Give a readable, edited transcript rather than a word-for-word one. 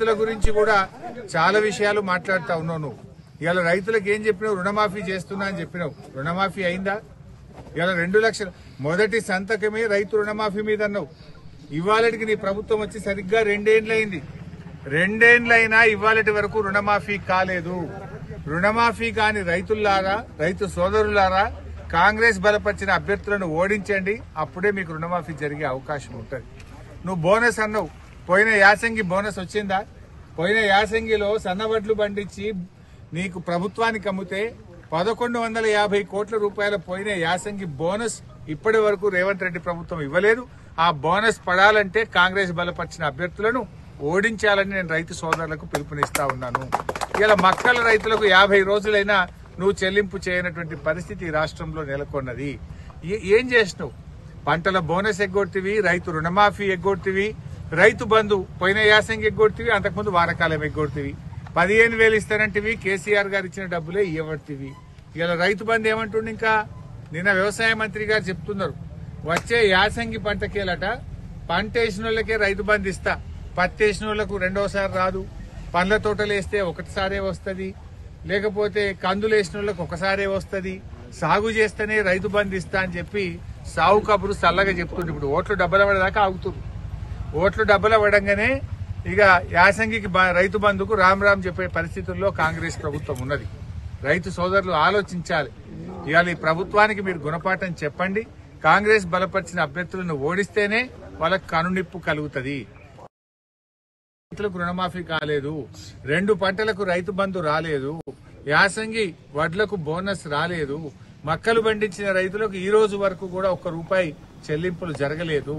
రైతుల గురించి కూడా చాలా విషయాలు మాట్లాడుతా ఉన్నావు నువ్వు. ఇవాళ రైతులకు ఏం చెప్పినావు? రుణమాఫీ చేస్తున్నా అని చెప్పినావు. రుణమాఫీ అయిందా? ఇవాళ 2 లక్షలు మొదటి సంతకమే రైతు రుణమాఫీ మీద అన్నావు. ఇవాళకి నీ ప్రభుత్వం వచ్చి సరిగ్గా 2 ఏళ్లైంది. 2 ఏళ్లైనా ఇవాళటి వరకు రుణమాఫీ కాలేదు. రుణమాఫీ కాని రైతులారా, రైతు సోదరులారా, కాంగ్రెస్ బలపరిచిన అభ్యర్థులను ఓడించండి. అప్పుడే మీకు రుణమాఫీ జరిగే అవకాశం ఉంటుంది. నువ్వు బోనస్ అన్నావు. పోయిన యాసంగి బోనస్ వచ్చిందా? పోయిన యాసంగిలో సన్నవడ్లు పండించి నీకు ప్రభుత్వానికి అమ్మితే 1150 కోట్ల రూపాయల పోయిన యాసంగి బోనస్ ఇప్పటి వరకు రేవంత్ రెడ్డి ప్రభుత్వం ఇవ్వలేదు. ఆ బోనస్ పడాలంటే కాంగ్రెస్ బలపరిచిన అభ్యర్థులను ఓడించాలని నేను రైతు సోదరులకు పిలుపునిస్తా ఉన్నాను. ఇలా మక్కల రైతులకు 50 రోజులైనా నువ్వు చెల్లింపు చేయనటువంటి పరిస్థితి ఈ రాష్ట్రంలో నెలకొన్నది. ఏం చేసినావు? పంటల బోనస్ ఎగ్గొట్టివి, రైతు రుణమాఫీ ఎగ్గొట్టివి, రైతు బంధు పోయిన యాసంగి ఎగ్గొట్టివి, అంతకుముందు వానకాలం ఎగ్గొట్టివి. 15,000 ఇస్తానంటివి, కేసీఆర్ గారు ఇచ్చిన డబ్బులే ఇవ్వబట్టివి. ఇలా రైతు బంధు ఏమంటుండే? ఇంకా నిన్న వ్యవసాయ మంత్రి గారు చెప్తున్నారు, వచ్చే యాసంగి పంటకేలట పంట వేసిన వాళ్ళకే రైతు బంధు ఇస్తా, పత్తి వేసిన వాళ్లకు రెండోసారి రాదు, పండ్ల తోటలు వేస్తే ఒకటిసారే వస్తుంది, లేకపోతే కందులు వేసిన వాళ్ళకి ఒకసారే వస్తుంది, సాగు చేస్తేనే రైతు బంధు ఇస్తా అని చెప్పి సాగు కబురు చల్లగా చెప్తుండే. ఇప్పుడు ఓట్లు డబ్బుల పడేదాకా ఆగుతుంది. ఓట్లు డబ్బుల పడంగానే ఇక యాసంగికి రైతు బంధుకు రామ్ రామ్ చెప్పే పరిస్థితుల్లో కాంగ్రెస్ ప్రభుత్వం ఉన్నది. రైతు సోదరులు ఆలోచించాలి. ఇవాళ ఈ ప్రభుత్వానికి మీరు గుణపాఠం చెప్పండి. కాంగ్రెస్ బలపరిచిన అభ్యర్థులను ఓడిస్తేనే వాళ్ళకు కనునిప్పు కలుగుతుంది. రైతులకు రుణమాఫీ కాలేదు, 2 పంటలకు రైతు బంధు రాలేదు, యాసంగి వడ్లకు బోనస్ రాలేదు, మక్కలు పండించిన రైతులకు ఈ రోజు వరకు కూడా 1 రూపాయి చెల్లింపులు జరగలేదు.